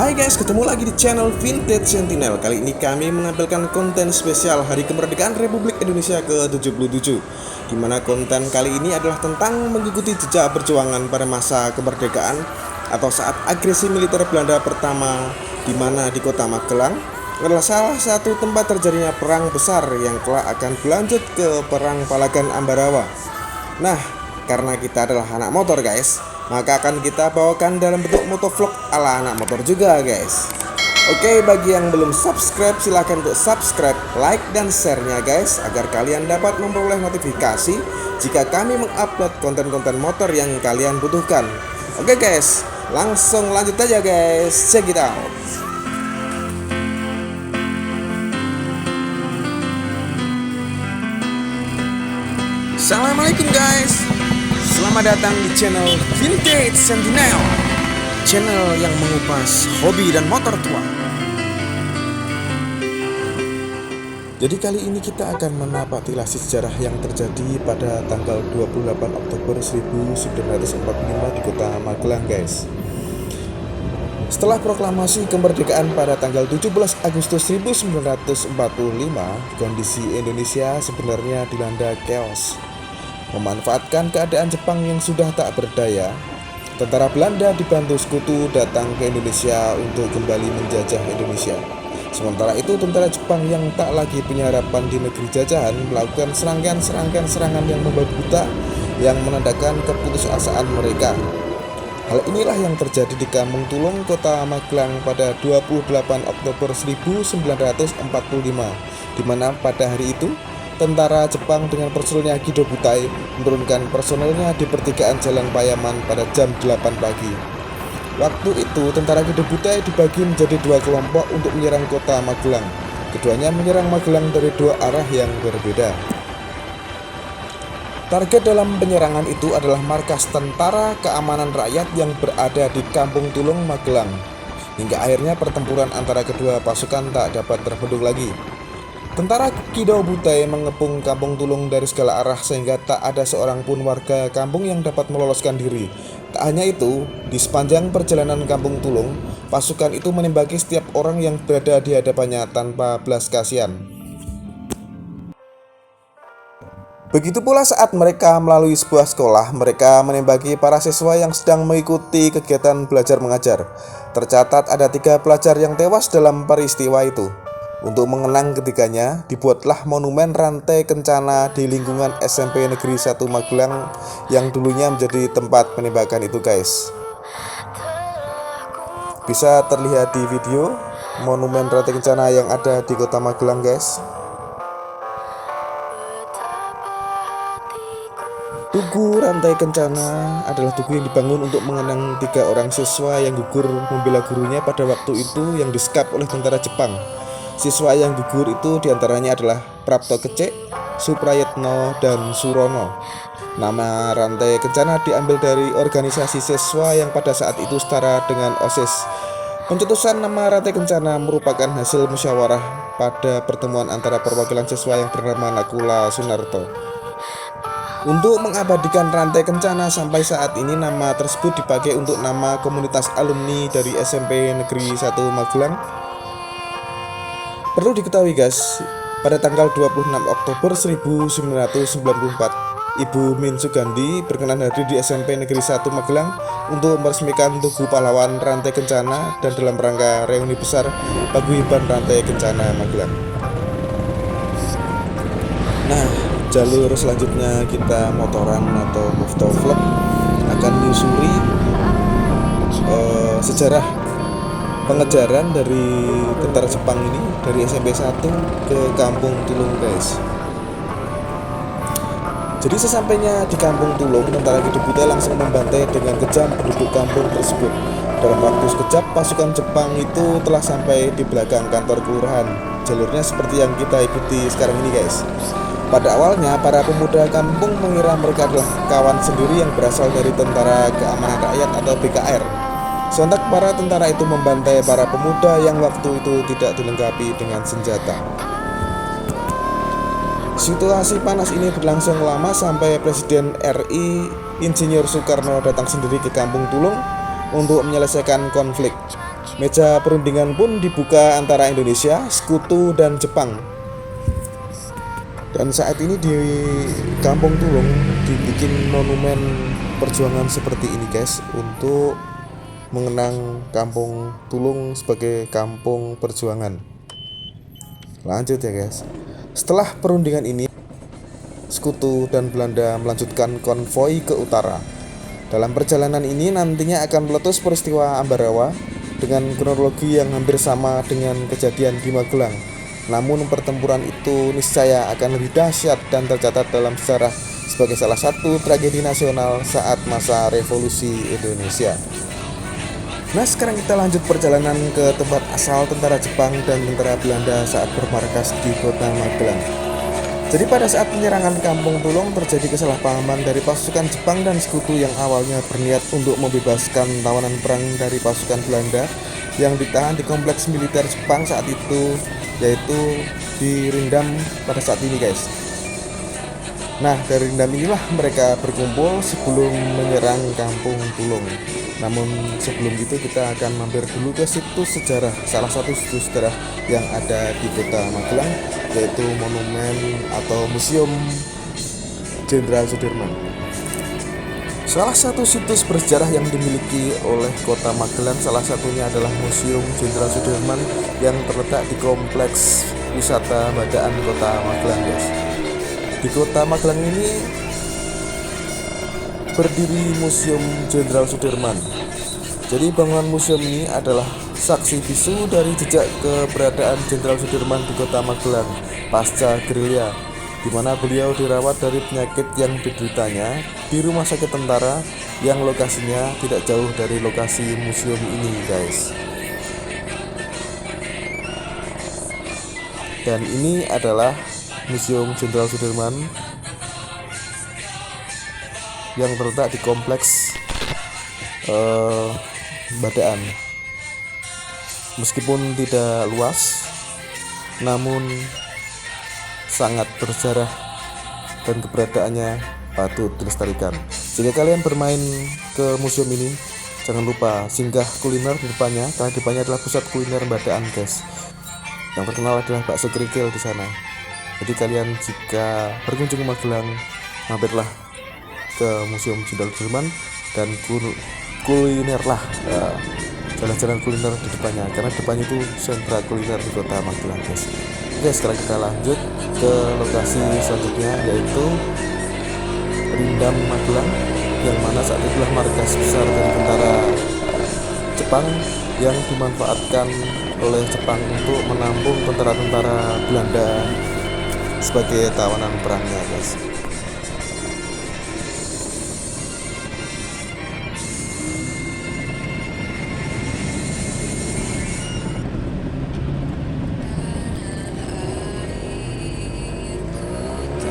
Hai guys, ketemu lagi di channel Vintage Sentinel. Kali ini kami menampilkan konten spesial Hari Kemerdekaan Republik Indonesia ke-77, dimana konten kali ini adalah tentang mengikuti jejak perjuangan pada masa kemerdekaan atau saat agresi militer Belanda pertama, dimana di kota Magelang adalah salah satu tempat terjadinya perang besar yang kelak akan berlanjut ke Perang Palagan Ambarawa. Nah, karena kita adalah anak motor guys, maka akan kita bawakan dalam bentuk motovlog ala anak motor juga guys. Oke, bagi yang belum subscribe silahkan untuk subscribe, like, dan share-nya guys, agar kalian dapat memperoleh notifikasi jika kami mengupload konten-konten motor yang kalian butuhkan. Oke guys, langsung lanjut aja guys, check it out. Assalamualaikum guys, selamat datang di channel Vintage Sentinel, channel yang mengupas hobi dan motor tua. Jadi kali ini kita akan menapak tilasi sejarah yang terjadi pada tanggal 28 Oktober 1945 di kota Magelang guys. Setelah proklamasi kemerdekaan pada tanggal 17 Agustus 1945, kondisi Indonesia sebenarnya dilanda chaos. Memanfaatkan keadaan Jepang yang sudah tak berdaya, tentara Belanda dibantu sekutu datang ke Indonesia untuk kembali menjajah Indonesia. Sementara itu tentara Jepang yang tak lagi punya harapan di negeri jajahan melakukan serangkaian serangan yang membabi buta yang menandakan keputusasaan mereka. Hal inilah yang terjadi di Kampung Tulung, kota Magelang pada 28 Oktober 1945, di mana pada hari itu tentara Jepang dengan personelnya Kido Butai menurunkan personelnya di pertigaan Jalan Payaman pada jam 8 pagi. Waktu itu tentara Kido Butai dibagi menjadi dua kelompok untuk menyerang kota Magelang. Keduanya menyerang Magelang dari dua arah yang berbeda. Target dalam penyerangan itu adalah markas Tentara Keamanan Rakyat yang berada di Kampung Tulung, Magelang. Hingga akhirnya pertempuran antara kedua pasukan tak dapat terbendung lagi. Tentara Kido Butai mengepung Kampung Tulung dari segala arah sehingga tak ada seorang pun warga kampung yang dapat meloloskan diri. Tak hanya itu, di sepanjang perjalanan Kampung Tulung, pasukan itu menembaki setiap orang yang berada di hadapannya tanpa belas kasihan. Begitu pula saat mereka melalui sebuah sekolah, mereka menembaki para siswa yang sedang mengikuti kegiatan belajar mengajar. Tercatat ada 3 pelajar yang tewas dalam peristiwa itu. Untuk mengenang ketiganya, dibuatlah monumen rantai kencana di lingkungan SMP Negeri 1 Magelang yang dulunya menjadi tempat penembakan itu guys. Bisa terlihat di video monumen rantai kencana yang ada di kota Magelang guys. Tugu rantai kencana adalah tugu yang dibangun untuk mengenang 3 orang siswa yang gugur membela gurunya pada waktu itu yang disekap oleh tentara Jepang. Siswa yang gugur itu diantaranya adalah Prapto Kecek, Suprayetno, dan Surono. Nama rantai kencana diambil dari organisasi siswa yang pada saat itu setara dengan OSIS. Pencetusan nama rantai kencana merupakan hasil musyawarah pada pertemuan antara perwakilan siswa yang bernama Nakula Sunarto. Untuk mengabadikan rantai kencana sampai saat ini, nama tersebut dipakai untuk nama komunitas alumni dari SMP Negeri 1 Magelang. Perlu diketahui guys, pada tanggal 26 Oktober 1994, Ibu Min Sugandi berkenan hadir di SMP Negeri 1 Magelang untuk meresmikan Tugu Pahlawan Rantai Kencana dan dalam rangka reuni besar Paguyuban Rantai Kencana Magelang. Nah, jalur selanjutnya kita motoran atau motovlog akan menyusuri sejarah pengejaran dari tentara Jepang ini dari SMP 1 ke Kampung Tulung guys. Jadi sesampainya di Kampung Tulung, tentara Kido Butai langsung membantai dengan kejam penduduk kampung tersebut. Dalam waktu sekejap pasukan Jepang itu telah sampai di belakang kantor kelurahan. Jalurnya seperti yang kita ikuti sekarang ini guys. Pada awalnya para pemuda kampung mengira mereka adalah kawan sendiri yang berasal dari Tentara Keamanan Rakyat atau BKR. Sontak para tentara itu membantai para pemuda yang waktu itu tidak dilengkapi dengan senjata. Situasi panas ini berlangsung lama sampai Presiden RI Insinyur Soekarno datang sendiri ke Kampung Tulung untuk menyelesaikan konflik. Meja perundingan pun dibuka antara Indonesia, Sekutu, dan Jepang. Dan saat ini di Kampung Tulung dibikin monumen perjuangan seperti ini guys, untuk mengenang Kampung Tulung sebagai kampung perjuangan. Lanjut ya guys. Setelah perundingan ini, Sekutu dan Belanda melanjutkan konvoi ke utara. Dalam perjalanan ini nantinya akan meletus peristiwa Ambarawa dengan kronologi yang hampir sama dengan kejadian di Magelang. Namun pertempuran itu niscaya akan lebih dahsyat dan tercatat dalam sejarah sebagai salah satu tragedi nasional saat masa revolusi Indonesia. Nah, sekarang kita lanjut perjalanan ke tempat asal tentara Jepang dan tentara Belanda saat bermarkas di kota Magelang. Jadi pada saat penyerangan Kampung Tulung terjadi kesalahpahaman dari pasukan Jepang dan Sekutu yang awalnya berniat untuk membebaskan tawanan perang dari pasukan Belanda yang ditahan di kompleks militer Jepang saat itu, yaitu di Rindam pada saat ini guys. Nah, dari Rindam inilah mereka berkumpul sebelum menyerang Kampung Tulung. Namun sebelum itu kita akan mampir dulu ke situs sejarah, salah satu situs sejarah yang ada di kota Magelang, yaitu monumen atau Museum Jenderal Sudirman. Salah satu situs bersejarah yang dimiliki oleh kota Magelang salah satunya adalah Museum Jenderal Sudirman yang terletak di kompleks wisata Badaan kota Magelang guys. Di kota Magelang ini berdiri Museum Jenderal Sudirman. Jadi bangunan museum ini adalah saksi bisu dari jejak keberadaan Jenderal Sudirman di kota Magelang pasca gerilya, di mana beliau dirawat dari penyakit yang dideritanya di rumah sakit tentara yang lokasinya tidak jauh dari lokasi museum ini guys. Dan ini adalah Museum Jenderal Sudirman yang terletak di kompleks Badaan. Meskipun tidak luas, namun sangat bersejarah dan keberadaannya patut dilestarikan. Jika kalian bermain ke museum ini, jangan lupa singgah kuliner di depannya, karena di depannya adalah pusat kuliner Badaan guys. Yang terkenal adalah bakso kerikil di sana. Jadi kalian jika berkunjung ke Magelang, mampirlah ke Museum Jenderal Sudirman dan kulinerlah, jalan-jalan kuliner di depannya, karena depannya itu sentra kuliner di kota Magelang guys. Oke, sekarang kita lanjut ke lokasi selanjutnya, yaitu Rindam Magelang, yang mana saat itulah markas besar dari tentara Jepang yang dimanfaatkan oleh Jepang untuk menampung tentara-tentara Belanda sebagai tawanan perangnya guys.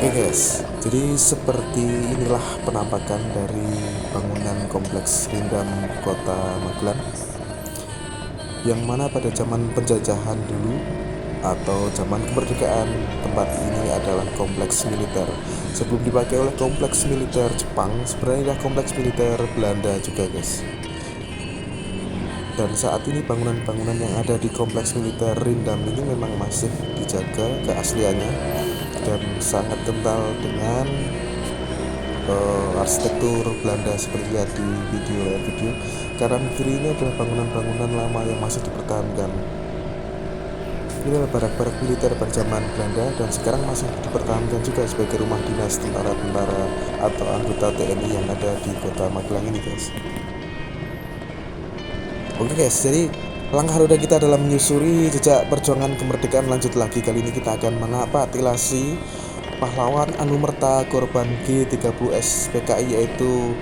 Oke guys, jadi seperti inilah penampakan dari bangunan kompleks Rindam kota Magelang, yang mana pada zaman penjajahan dulu atau zaman kemerdekaan, tempat ini adalah kompleks militer sebelum dipakai oleh kompleks militer Jepang. Sebenarnya kompleks militer Belanda juga guys. Dan saat ini bangunan-bangunan yang ada di kompleks militer Rindam ini memang masih dijaga keasliannya dan sangat kental dengan arsitektur Belanda seperti lihat di video. Kanan kiri ini adalah bangunan-bangunan lama yang masih dipertahankan. Ini adalah barak-barak militer pada zaman Belanda dan sekarang masih dipertahankan juga sebagai rumah dinas tentara-tentara atau anggota TNI yang ada di kota Magelang ini guys. Oke guys, jadi langkah roda kita dalam menyusuri jejak perjuangan kemerdekaan lanjut lagi. Kali ini kita akan menapaktilasi pahlawan Anumerta korban G30S PKI, yaitu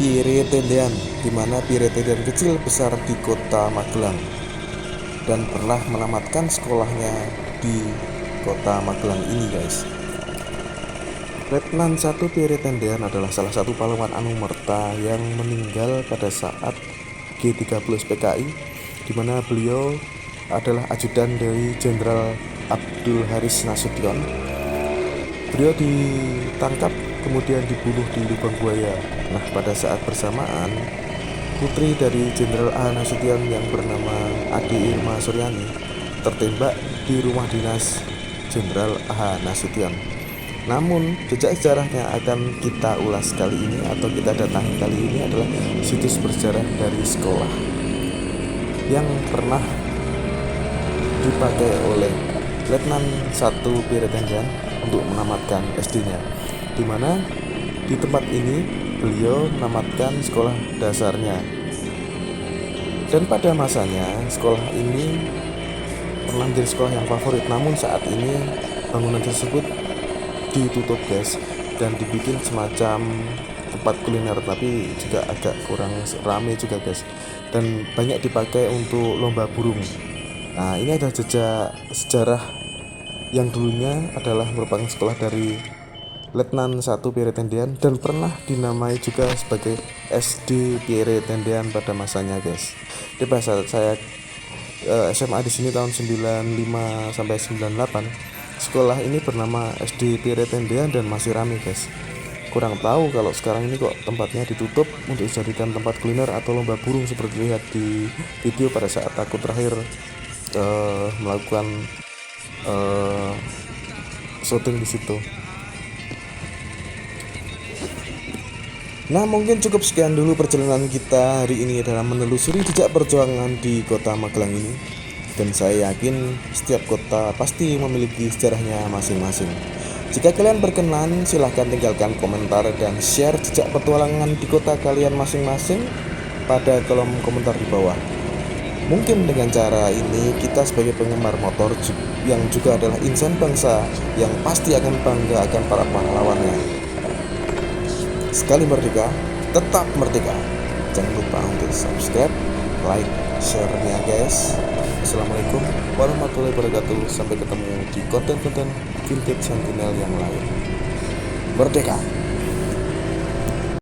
Pierre Tendean, di mana Pierre Tendean kecil besar di kota Magelang dan pernah menamatkan sekolahnya di kota Magelang ini guys. Letnan 1 Pierre Tendean adalah salah satu pahlawan Anumerta yang meninggal pada saat G30S PKI, di mana beliau adalah ajudan dari Jenderal Abdul Haris Nasution. Beliau ditangkap kemudian dibunuh di lubang buaya. Nah, pada saat bersamaan putri dari Jenderal A. Nasution yang bernama Ade Irma Suryani tertembak di rumah dinas Jenderal A. Nasution. Namun jejak sejarahnya akan kita ulas kali ini atau kita datangi kali ini adalah situs bersejarah dari sekolah yang pernah dipakai oleh Letnan 1 Pierre Tendian untuk menamatkan SD-nya, di mana di tempat ini beliau menamatkan sekolah dasarnya. Dan pada masanya sekolah ini pernah menjadi sekolah yang favorit. Namun saat ini bangunan tersebut ditutup guys, dan dibikin semacam tempat kuliner, tapi juga agak kurang rame juga guys, dan banyak dipakai untuk lomba burung. Nah, ini ada jejak sejarah yang dulunya adalah merupakan sekolah dari Letnan 1 Pierre Tendian dan pernah dinamai juga sebagai SD Pierre Tendian pada masanya guys. Di bahasa saya SMA di sini tahun 95 sampai 98. Sekolah ini bernama SD Pierre Tendian dan masih ramai guys. Kurang tahu kalau sekarang ini kok tempatnya ditutup untuk dijadikan tempat kuliner atau lomba burung seperti lihat di video pada saat aku terakhir melakukan syuting di situ. Nah, mungkin cukup sekian dulu perjalanan kita hari ini dalam menelusuri jejak perjuangan di kota Magelang ini. Dan saya yakin setiap kota pasti memiliki sejarahnya masing-masing. Jika kalian berkenan, silahkan tinggalkan komentar dan share jejak petualangan di kota kalian masing-masing pada kolom komentar di bawah. Mungkin dengan cara ini kita sebagai penggemar motor yang juga adalah insan bangsa yang pasti akan bangga akan para pahlawannya. Sekali merdeka, tetap merdeka. Jangan lupa untuk subscribe, like, share-nya guys. Assalamualaikum warahmatullahi wabarakatuh. Sampai ketemu di konten-konten vintage Sentinel yang lain. Merdeka!